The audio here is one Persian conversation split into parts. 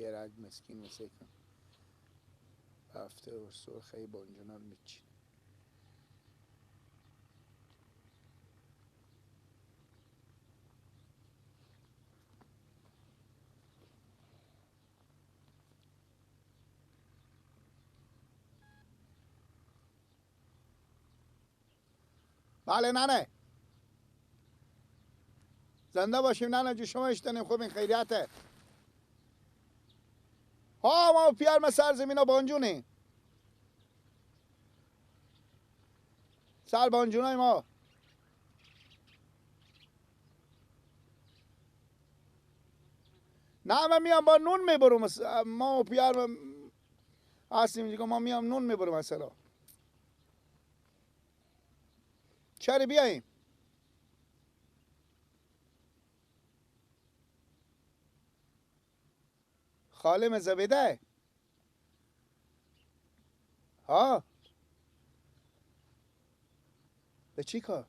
بیارگ مسکین مسکن هفته و سرخه بانجونا میچین بله ننه زنده باشیم ننه جو شما اشتنیم خوب این خیریته ها ما پیار ما سرزمین ها بانجونیم سر بانجونای ما نه من میام با نون میبرم ما پیار هستیم دیگه ما میام نون میبرم مثلا چرا بیاییم خالم زبیده ها به چی کار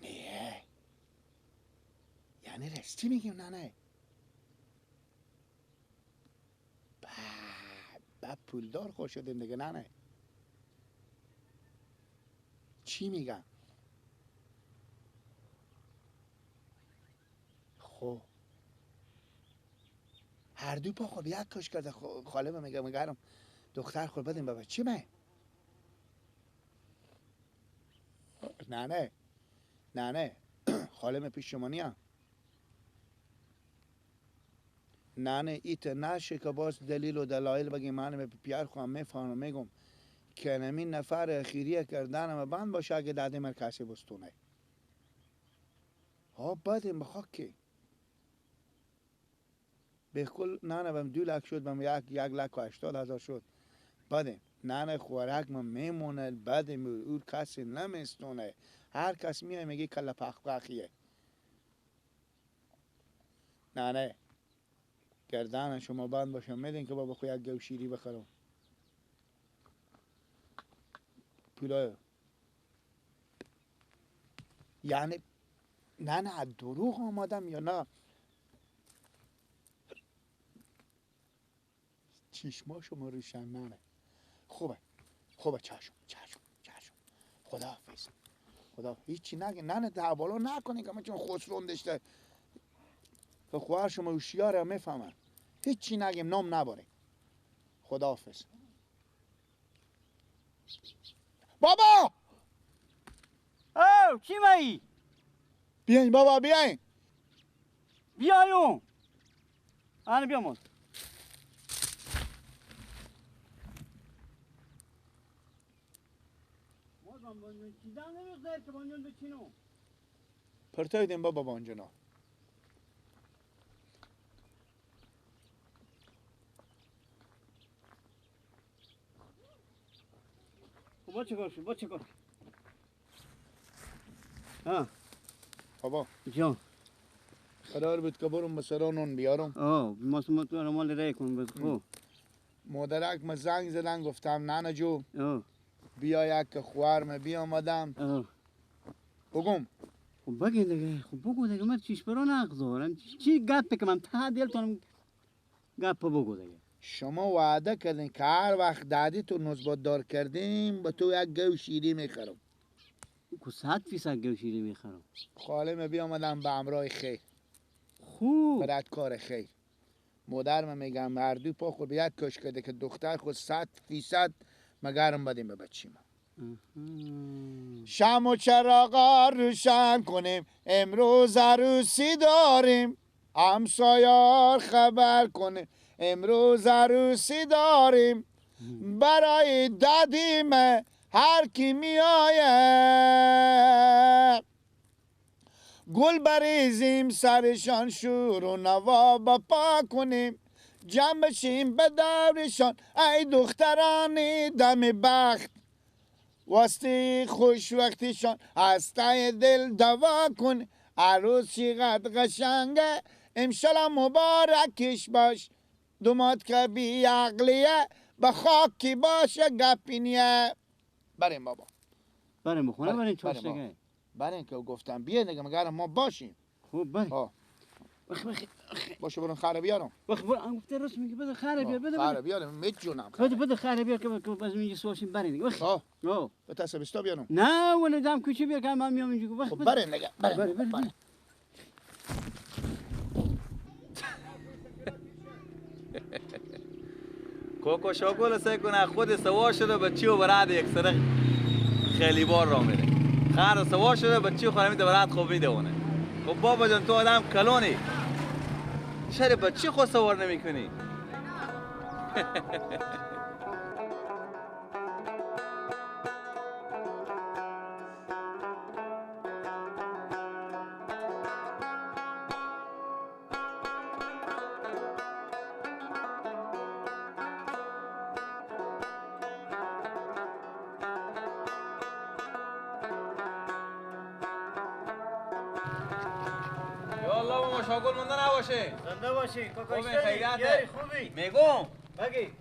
نه یعنی رستی میگیم نه با پولدار خوش شدیم دیگه نه چی میگم خب هر دو پا خود یک کش کرده خالم میگم دختر خود بدیم بابا چی می نه خالم پیش شما نیم نه ایت نشه که باز دلیل و دلایل بگی من پیار خواهم میفهمم میگم که نمین نفر اخیریه کردنم بند باشه اگه داده من کسی بستونه ها بدیم بخواه که به کل نه بهم 2 لک شد بهم 1,80,000 شد بدیم نه خوراک من میمونه بدیم او کسی نمیستونه هر کس میای میگه کله پخیه نه گردن شما بند باشه میدین که بابا خو یک گو شیری بخرم پولای یعنی نه دروغ آمدم یا نه چشما شما روشن نه خوبه چشم خداحافظ هیچی نگه نه دعوالا نکنین که من چون خسرون داشته که خواهر شما هوشیاره میفهمن هیچی نگیم نام نباره خداحافظ بابا او چی مایی؟ بیاین بابا بیاین بیایون آنه بیامون پرتایدیم بابا بانجنا با چه کار شد ها بابا جان قرار بود که برم به سرانون بیارم ما تو مال رای کن بس مادرک ما زنگ زدن گفتم نانا جو بیا یک خوارم بیامدم بگم خب بگی دیگه بگو دیگه من چیش برو نگذارم چی گپه که من ته دلتونم گپ بگو دیگه شما وعده کردین که هر وقت دادی تو نسبت دار کردیم به تو یک گو شیری میخرم که 100% گو شیری میخرم خالم بیامدم به امرای خیر خوب برات کار خیر مادرم میگم هر دو پا خود یک کش کرده که دختر خود 100% مگرم بدیم به بچیم شم و چراغا روشن کنیم امروز عروسی داریم همسایار خبر کنیم امروز عروسی داریم برای دادیم هر کی میآیه گل بریزیم سرشان شور و نوا بپا کنیم جمع بشیم به دورشان ای دخترانی دم بخت واسه خوش وقتشان هسته دل دوا کن عروس چقدر قشنگه امشالا مبارکش باش دومات که بی عقلیه به خاکی باشه گپینیه بریم بابا بریم بخونه بریم چوستگه بریم که گفتم بیا دیگه مگرم ما باشیم خوب بله آه. بخ باشه برون خره بیارم. برو گفته راست میگه بده خره بیار بده خره بیارم میجونم. بده خره بیار که باز میگه سواشیم برین دیگه بخ آه. آه به تسبستا بیارم. نه ولی دم کوچه بیار که من میام اینجا بخ خب برین دیگه. بره کوکو شاگل سعی کنه خود سوار شده بچی و برات یک سر خیلی بار را میره خر سوار شده بچی و خرمی برات خوب میدونه خب بابا جان تو آدم کلونی چرا بچی خود سوار نمیکنی یا الله بابا شاگل مونده نباشه زنده باشی کوکو خوبه خیریته یاری خوبی میگم بگی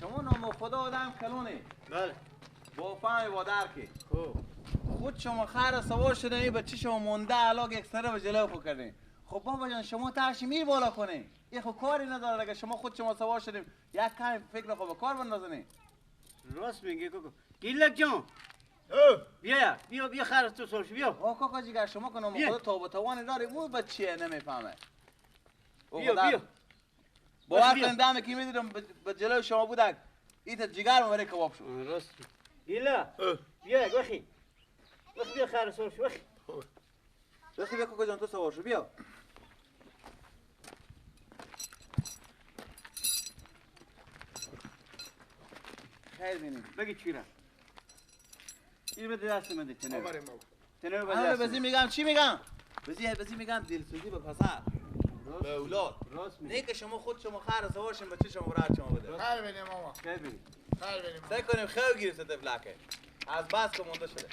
شما نام خدا آدم کلونی بله با فهم با درکی خوب خود شما خر سوار شده این بچه شما مونده علاق یک سره به جلو خود کردین خب بابا جان شما ترشی میر بالا کنین این خب کاری نداره اگه شما خود شما سوار شدیم یک کمی فکر خود به کار بندازین راست میگه کوکو گیلک جان بیا خر تو سوش بیا آه کاکا جیگر شما که نام خدا تاب توانی داری اون بچه نمیفهمه بیا باور کنید دمه که میدیدم به جلو شما بودک ایت جگر مبره کباب شد راست گیلا بیا بخی بیا خر سوش بخی بیا کاکا جان تو سوار شو بیا خیر بینیم بگی چی را این بده دست من ده تنه آوریم بابا. تنه بده همه دست بزی میگم چی میگم بزی میگم دلسوزی به پسر به اولاد راست میگه نه که شما خود شما خر سوار شین بچه شما برات شما بده خیر بینیم ماما. خیر بگی خیر بینیم. سعی کنیم خیلی گیرسته تفلکه از بس که مونده شده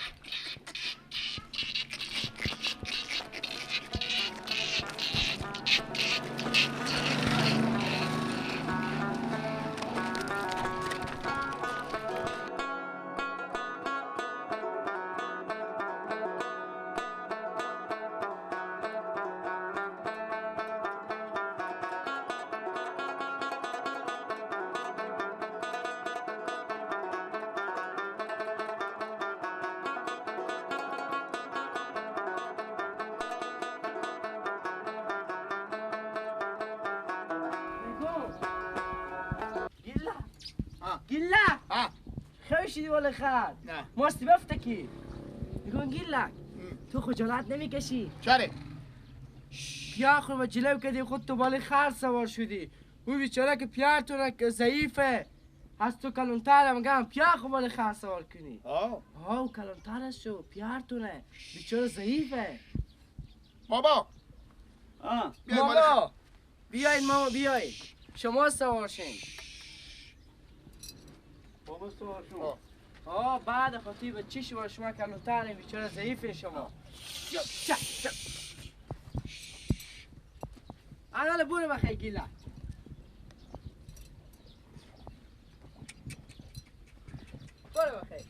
گیلک آه. خیلی شدی والا خر نه. ماستی بفتکی میگون گیلک تو خجالت نمیکشی چاره؟ پیا خود و جلو کردی خود تو بالای خر سوار شدی او بیچاره که پیرتونه ضعیفه از تو کلونتره مگم پیا خود بالای خر سوار کنی او کلونتره شو پیرتونه بیچاره ضعیفه بابا. بیاین مال ماما بیاین ماما بیاین شما سوار شین بابا سوار شو بعد خاطی به چی شما کلونتره بیچاره ضعیفه شما انا برو بخیر گیلک برو بخیر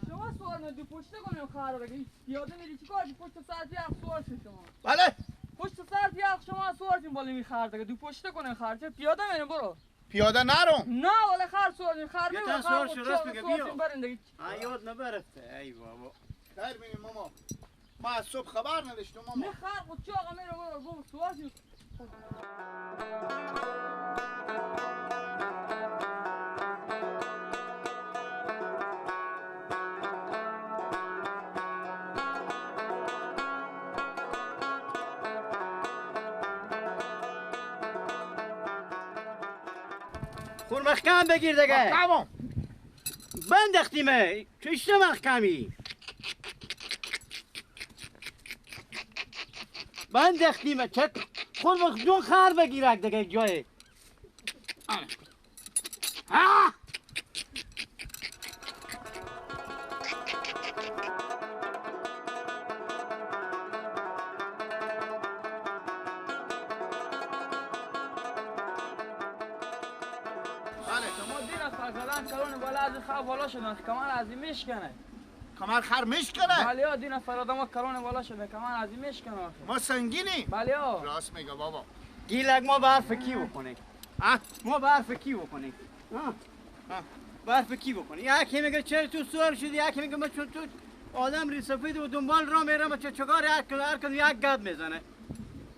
شما سوار ندی پشته کنیم خواهر بگی پیاده میری چی کار پشت سر پیاخ سوار شد شما بله. پشت سر پیاخ شما سوار شین بالا می خر دیگه دو پشته کنیم خر چه پیاده میریم برو پیاده نرم. نه ولی خر سوار خر بیا میریم تا سوار شو، راست میگه، بیا. برین دیگه یاد نبرفته ای بابا خیر بینیم ماما. ما از صبح خبر نداشتم ماما. نه خر خود چه آقا میریم برو سوار شو خون محکم بگیر دیگه تمام. بندختیمه چشت محکمی بندختیمه چه خود جون خر بگیرک دیگه جای ها کلون بالا از خواب بالا شدن کمان از این میشکنه کمر خر میشکنه؟ بله ها دین فراد ما کلون بالا شده کمان از این میشکنه ما سنگینی؟ بله ها راست میگه بابا. گیلک ما برف کی بکنیم ما برف کی بکنیم برف کی بکنیم یکی میگه چرا تو سوار شدی یکی میگه ما چون تو آدم ری سفید و دنبال را میرم چه چگار هر کن یک گد میزنه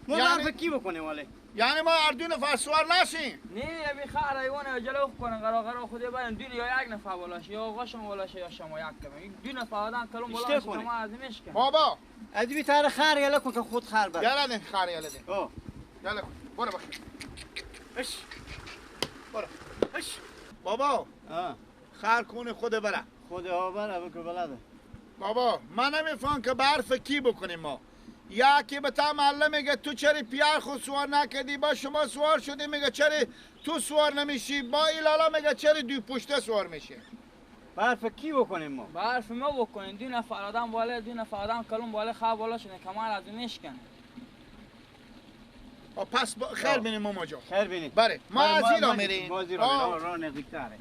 ما برف کی بکنیم ولی یعنی ما هر دو نفر سوار نشیم؟ نه بی خیر ایوان جلو کنن قرار خودی باید دین یا یک نفر بالا شه یا آقا شما بالا شه یا شما یک کمی دو نفر آدم کلون بالا شه کمان از این میشکنه بابا از بی تر خر یلا کن که خود خر بر یلا دین خر یلا دین او یلا برو بخیر اش برو اش بابا خر کونه خود بره خود ها بره بکر بلده بابا من نمیفهم که برف کی بکنیم ما یا که به تا محله میگه تو چرا پیار خود سوار نکردی با شما سوار شدی میگه چرا تو سوار نمیشی با ایلالا میگه چرا دو پشته سوار میشه برف کی بکنیم ما برف ما بکنین دو نفر آدم بالا دو نفر آدم کلون بالا خواب بالا شده کمان از این میشکنه پس خیر بینیم ما جا خیر بینید بله ما از ایران میریم ما از ایران میریم راه نزدیکتره